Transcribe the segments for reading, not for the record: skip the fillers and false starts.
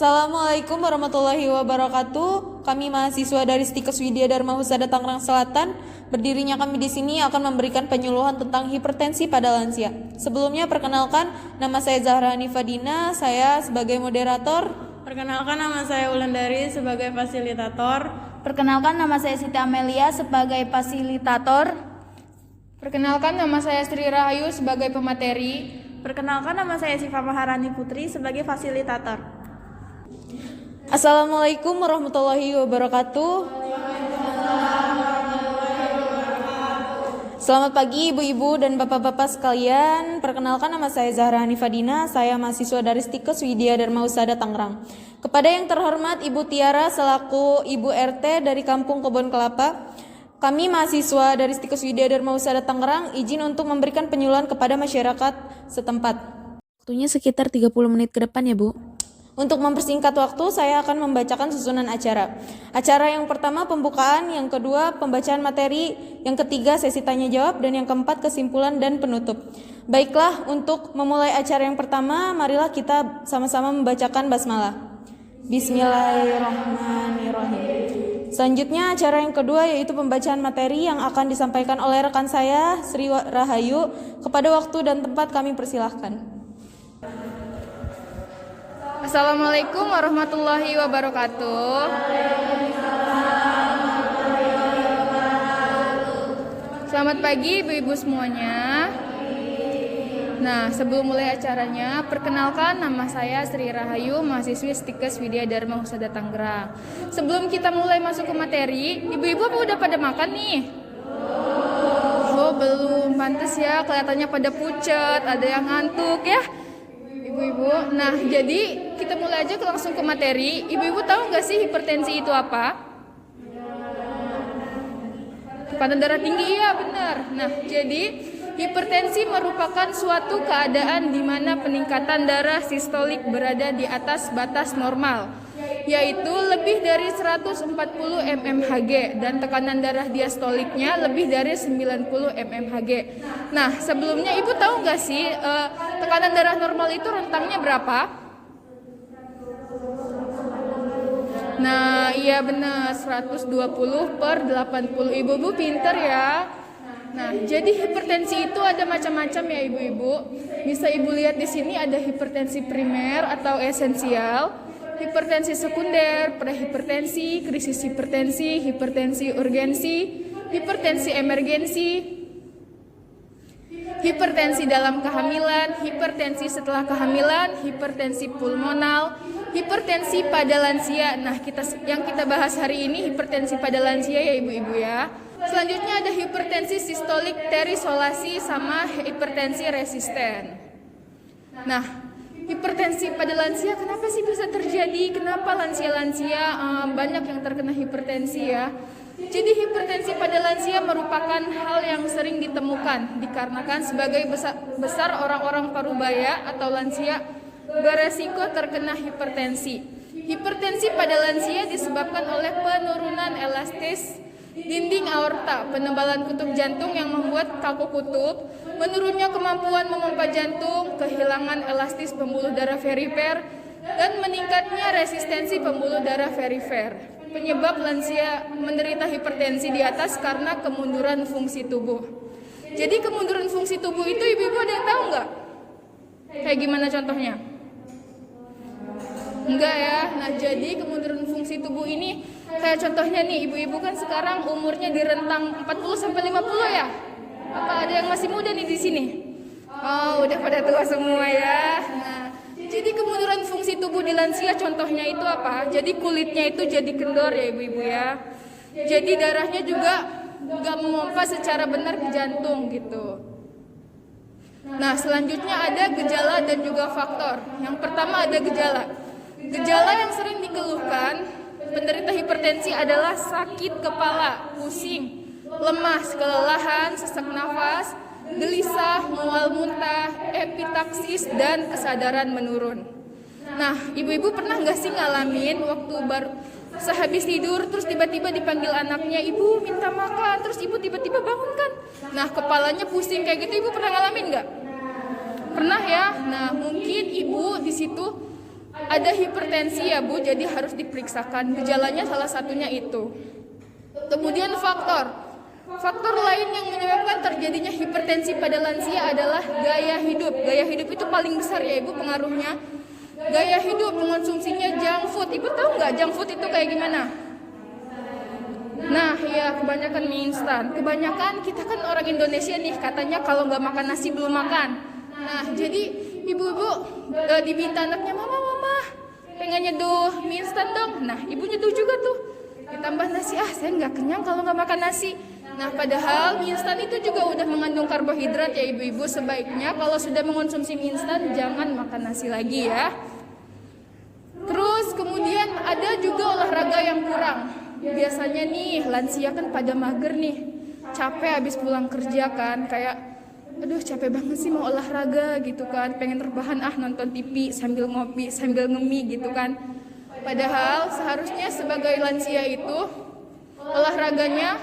Assalamualaikum warahmatullahi wabarakatuh. Kami mahasiswa dari Stikes Widya Dharma Husada Tangerang Selatan. Berdirinya kami di sini akan memberikan penyuluhan tentang hipertensi pada lansia. Sebelumnya perkenalkan, nama saya Zahra Hanifadina, saya sebagai moderator. Perkenalkan, nama saya Wulandari sebagai fasilitator. Perkenalkan, nama saya Siti Amelia sebagai fasilitator. Perkenalkan, nama saya Sri Rahayu sebagai pemateri. Perkenalkan, nama saya Siva Maharani Putri sebagai fasilitator. Assalamualaikum warahmatullahi wabarakatuh. Selamat pagi ibu-ibu dan bapak-bapak sekalian. Perkenalkan, nama saya Zahra Hanifadina, saya mahasiswa dari Stikes Widya Dharma Husada Tangerang. Kepada yang terhormat Ibu Tiara selaku Ibu RT dari Kampung Kebon Kelapa, kami mahasiswa dari Stikes Widya Dharma Husada Tangerang izin untuk memberikan penyuluhan kepada masyarakat setempat. Waktunya sekitar 30 menit ke depan ya Bu. Untuk mempersingkat waktu, saya akan membacakan susunan acara. Acara yang pertama pembukaan, yang kedua pembacaan materi, yang ketiga sesi tanya jawab, dan yang keempat kesimpulan dan penutup. Baiklah, untuk memulai acara yang pertama, marilah kita sama-sama membacakan basmalah. Bismillahirrahmanirrahim. Selanjutnya acara yang kedua yaitu pembacaan materi yang akan disampaikan oleh rekan saya Sri Rahayu. Kepada waktu dan tempat kami persilahkan. Assalamualaikum warahmatullahi wabarakatuh. Selamat pagi ibu-ibu semuanya. Nah, sebelum mulai acaranya, perkenalkan nama saya Sri Rahayu, mahasiswi Stikes Widya Dharma Husada Tangerang. Sebelum kita mulai masuk ke materi, ibu-ibu apa udah pada makan nih? Oh, belum. Pantes ya, kelihatannya pada pucet, ada yang ngantuk ya. Ibu-ibu, nah jadi kita mulai aja langsung ke materi. Ibu-ibu tahu nggak sih hipertensi itu apa? Tekanan darah tinggi, iya benar. Nah jadi hipertensi merupakan suatu keadaan di mana peningkatan darah sistolik berada di atas batas normal, yaitu lebih dari 140 mmHg dan tekanan darah diastoliknya lebih dari 90 mmHg. Nah, sebelumnya Ibu tahu nggak sih tekanan darah normal itu rentangnya berapa? Nah, iya benar, 120/80. Ibu-ibu pinter ya. Nah, jadi hipertensi itu ada macam-macam ya ibu-ibu. Bisa ibu lihat di sini ada hipertensi primer atau esensial, hipertensi sekunder, prehipertensi, krisis hipertensi, hipertensi urgensi, hipertensi emergensi, hipertensi dalam kehamilan, hipertensi setelah kehamilan, hipertensi pulmonal, hipertensi pada lansia. Nah, yang kita bahas hari ini hipertensi pada lansia ya ibu-ibu ya. Selanjutnya ada hipertensi sistolik terisolasi sama hipertensi resisten. Nah, hipertensi pada lansia kenapa sih bisa terjadi? Kenapa lansia-lansia banyak yang terkena hipertensi ya? Jadi hipertensi pada lansia merupakan hal yang sering ditemukan dikarenakan sebagai besar orang-orang parubaya atau lansia beresiko terkena hipertensi. Hipertensi pada lansia disebabkan oleh penurunan elastis dinding aorta, penebalan kutub jantung yang membuat kaku kutub, menurunnya kemampuan memompa jantung, kehilangan elastis pembuluh darah perifer, dan meningkatnya resistensi pembuluh darah perifer. Penyebab lansia menderita hipertensi di atas karena kemunduran fungsi tubuh. Jadi kemunduran fungsi tubuh itu ibu-ibu ada yang tahu nggak? Kayak gimana contohnya? Enggak ya. Nah, jadi kemunduran fungsi tubuh ini kayak contohnya nih, ibu-ibu kan sekarang umurnya di rentang 40-50 ya? Apa ada yang masih muda nih di sini? Oh, udah pada tua semua ya. Nah, jadi kemunduran fungsi tubuh di lansia contohnya itu apa? Jadi kulitnya itu jadi kendor ya ibu-ibu ya. Jadi darahnya juga nggak memompa secara benar ke jantung gitu. Nah, selanjutnya ada gejala dan juga faktor. Yang pertama ada gejala. Gejala yang sering dikeluhkan penderita hipertensi adalah sakit kepala, pusing, lemas, kelelahan, sesak nafas, gelisah, mual muntah, epitaksis, dan kesadaran menurun. Nah, ibu-ibu pernah nggak sih ngalamin waktu baru sehabis tidur terus tiba-tiba dipanggil anaknya, ibu minta makan, terus ibu tiba-tiba bangun kan? Nah, kepalanya pusing kayak gitu, ibu pernah ngalamin nggak? Pernah ya? Nah, mungkin ibu di situ ada hipertensi ya Bu, jadi harus diperiksakan. Gejalanya salah satunya itu. Kemudian faktor lain yang menyebabkan terjadinya hipertensi pada lansia adalah gaya hidup. Gaya hidup itu paling besar ya Ibu pengaruhnya. Gaya hidup, mengonsumsinya junk food. Ibu tahu nggak junk food itu kayak gimana? Nah ya, kebanyakan mie instan. Kebanyakan kita kan orang Indonesia nih, katanya kalau nggak makan nasi belum makan. Nah jadi ibu-ibu diminta anaknya, mama pengen nyeduh mie instan dong. Nah ibu nyeduh juga tuh, ditambah nasi, saya nggak kenyang kalau nggak makan nasi. Nah padahal mie instan itu juga udah mengandung karbohidrat ya ibu-ibu. Sebaiknya kalau sudah mengonsumsi mie instan jangan makan nasi lagi ya. Terus kemudian ada juga olahraga yang kurang. Biasanya nih lansia kan pada mager nih, capek habis pulang kerja kan, kayak aduh capek banget sih mau olahraga gitu kan, pengen rebahan nonton TV sambil ngopi sambil ngemi gitu kan. Padahal seharusnya sebagai lansia itu olahraganya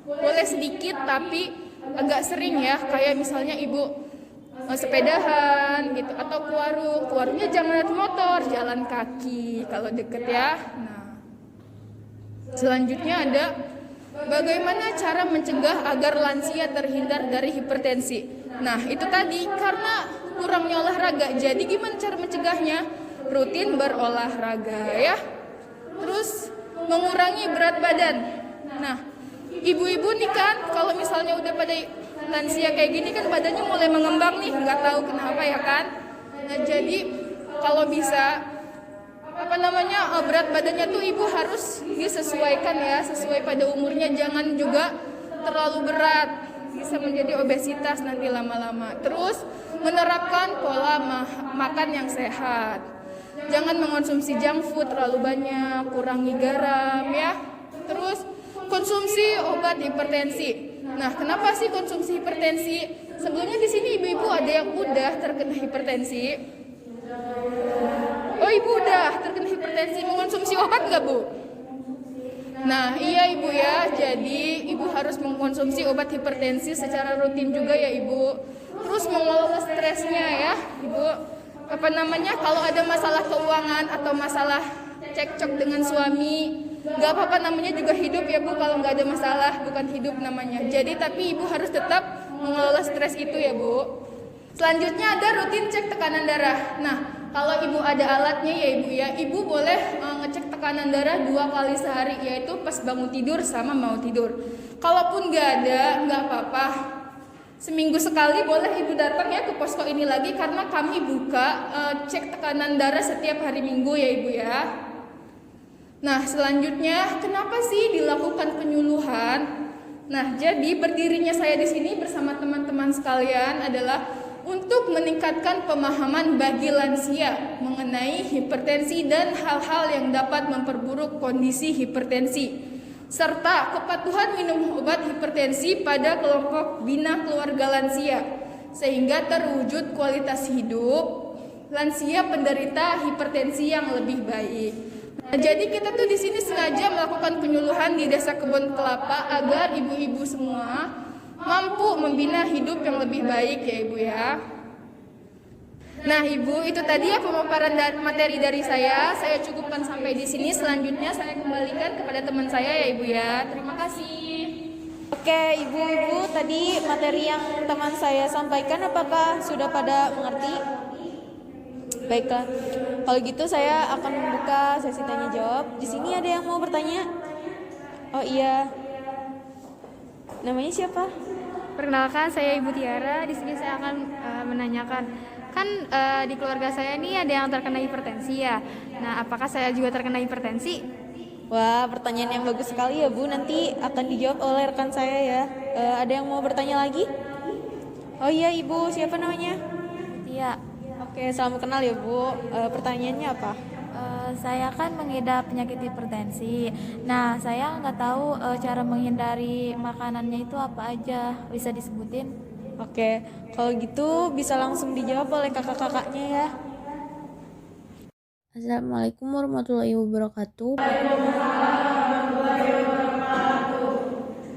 boleh sedikit tapi agak sering ya, kayak misalnya ibu sepedahan gitu, atau ke warungnya jangan naik motor, jalan kaki kalau deket ya. Nah selanjutnya ada bagaimana cara mencegah agar lansia terhindar dari hipertensi. Nah itu tadi karena kurangnya olahraga, jadi gimana cara mencegahnya? Rutin berolahraga ya. Terus mengurangi berat badan. Nah ibu-ibu nih kan kalau misalnya udah pada lansia kayak gini kan badannya mulai mengembang nih, nggak tahu kenapa ya kan. Nah jadi kalau bisa berat badannya tuh ibu harus disesuaikan ya, sesuai pada umurnya, jangan juga terlalu berat, bisa menjadi obesitas nanti lama-lama. Terus menerapkan pola makan yang sehat, jangan mengonsumsi junk food terlalu banyak, kurangi garam ya. Terus konsumsi obat hipertensi. Nah kenapa sih konsumsi hipertensi? Sebelumnya di sini ibu-ibu ada yang udah terkena hipertensi? Oh ibu udah terkena hipertensi, mengonsumsi obat nggak Bu? Nah iya ibu ya, jadi ibu harus mengkonsumsi obat hipertensi secara rutin juga ya ibu. Terus mengelola stresnya ya ibu. Kalau ada masalah keuangan atau masalah cekcok dengan suami, nggak apa-apa, namanya juga hidup ya Bu. Kalau nggak ada masalah bukan hidup namanya. Jadi tapi ibu harus tetap mengelola stres itu ya Bu. Selanjutnya ada rutin cek tekanan darah. Nah kalau ibu ada alatnya ya ibu ya, ibu boleh ngecek tekanan darah 2 kali sehari, yaitu pas bangun tidur sama mau tidur. Kalaupun nggak ada, nggak apa-apa, seminggu sekali boleh ibu datang ya ke posko ini lagi, karena kami buka cek tekanan darah setiap hari Minggu ya ibu ya. Nah selanjutnya kenapa sih dilakukan penyuluhan? Nah jadi berdirinya saya di sini bersama teman-teman sekalian adalah untuk meningkatkan pemahaman bagi lansia mengenai hipertensi dan hal-hal yang dapat memperburuk kondisi hipertensi, serta kepatuhan minum obat hipertensi pada kelompok bina keluarga lansia, sehingga terwujud kualitas hidup lansia penderita hipertensi yang lebih baik. Nah, jadi kita tuh di sini sengaja melakukan penyuluhan di Desa Kebon Kelapa agar ibu-ibu semua mampu membina hidup yang lebih baik ya ibu ya. Nah ibu, itu tadi ya pemaparan materi dari saya cukupkan sampai di sini. Selanjutnya saya kembalikan kepada teman saya ya ibu ya. Terima kasih. Oke ibu-ibu, tadi materi yang teman saya sampaikan apakah sudah pada mengerti? Baiklah, kalau gitu saya akan membuka sesi tanya jawab. Di sini ada yang mau bertanya? Oh iya, namanya siapa? Perkenalkan, saya Ibu Tiara. Di sini saya akan menanyakan, kan di keluarga saya ini ada yang terkena hipertensi ya. Nah, apakah saya juga terkena hipertensi? Wah, pertanyaan yang bagus sekali ya Bu. Nanti akan dijawab oleh rekan saya ya. Ada yang mau bertanya lagi? Oh iya Ibu, siapa namanya? Iya. Oke, salam kenal ya Bu. Pertanyaannya apa? Saya kan mengidap penyakit hipertensi. Nah, saya nggak tahu cara menghindari makanannya itu apa aja. Bisa disebutin? Oke, kalau gitu bisa langsung dijawab oleh kakak-kakaknya ya. Assalamualaikum warahmatullahi wabarakatuh.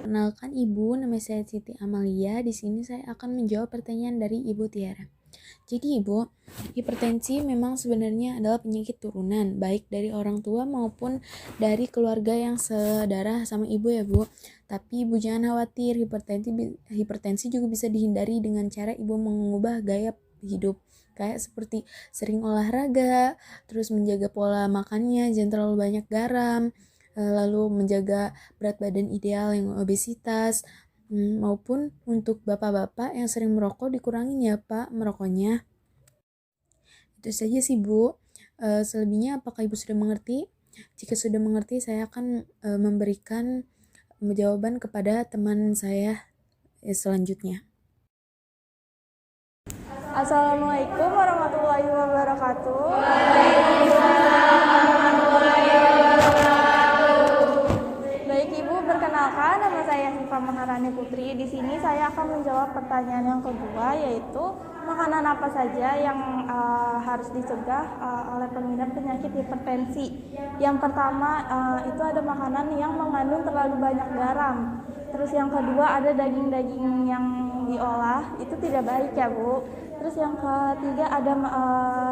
Kenalkan Ibu, nama saya Siti Amalia. Di sini saya akan menjawab pertanyaan dari Ibu Tiara. Jadi Ibu, hipertensi memang sebenarnya adalah penyakit turunan, baik dari orang tua maupun dari keluarga yang sedarah sama Ibu ya Bu. Tapi Ibu jangan khawatir, hipertensi juga bisa dihindari dengan cara Ibu mengubah gaya hidup. Kayak seperti sering olahraga, terus menjaga pola makannya, jangan terlalu banyak garam, lalu menjaga berat badan ideal yang obesitas, maupun untuk bapak-bapak yang sering merokok dikurangin ya Pak merokoknya. Itu saja sih Bu. Selebihnya apakah Ibu sudah mengerti? Jika sudah mengerti, saya akan memberikan jawaban kepada teman saya selanjutnya. Assalamualaikum warahmatullahi wabarakatuh. Baik Ibu, perkenalkan nama saya Siva Maharani Putri. Di sini saya akan menjawab pertanyaan yang kedua, yaitu makanan apa saja yang harus dicegah oleh pengidap penyakit hipertensi. Yang pertama itu ada makanan yang mengandung terlalu banyak garam. Terus yang kedua ada daging-daging yang diolah, itu tidak baik ya Bu. Terus yang ketiga ada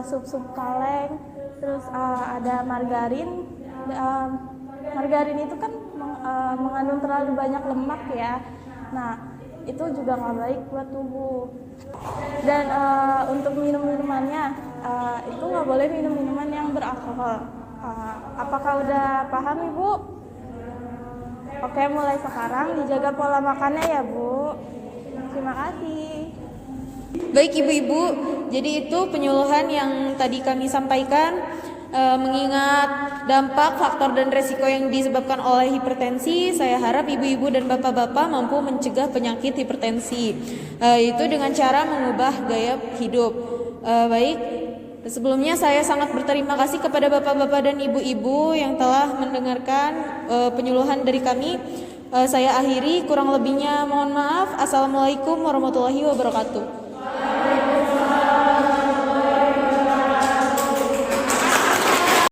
sup-sup kaleng. Terus ada margarin. Margarin itu kan mengandung terlalu banyak lemak ya. Nah, itu juga nggak baik buat tubuh. Dan untuk minum-minumannya, itu nggak boleh minum minuman yang beralkohol. Apakah udah paham Ibu? Oke, mulai sekarang dijaga pola makannya ya Bu. Terima kasih. Baik Ibu-Ibu, jadi itu penyuluhan yang tadi kami sampaikan. Mengingat dampak, faktor, dan resiko yang disebabkan oleh hipertensi, saya harap ibu-ibu dan bapak-bapak mampu mencegah penyakit hipertensi, yaitu dengan cara mengubah gaya hidup. Baik, sebelumnya saya sangat berterima kasih kepada bapak-bapak dan ibu-ibu yang telah mendengarkan penyuluhan dari kami. Saya akhiri, kurang lebihnya mohon maaf. Assalamualaikum warahmatullahi wabarakatuh.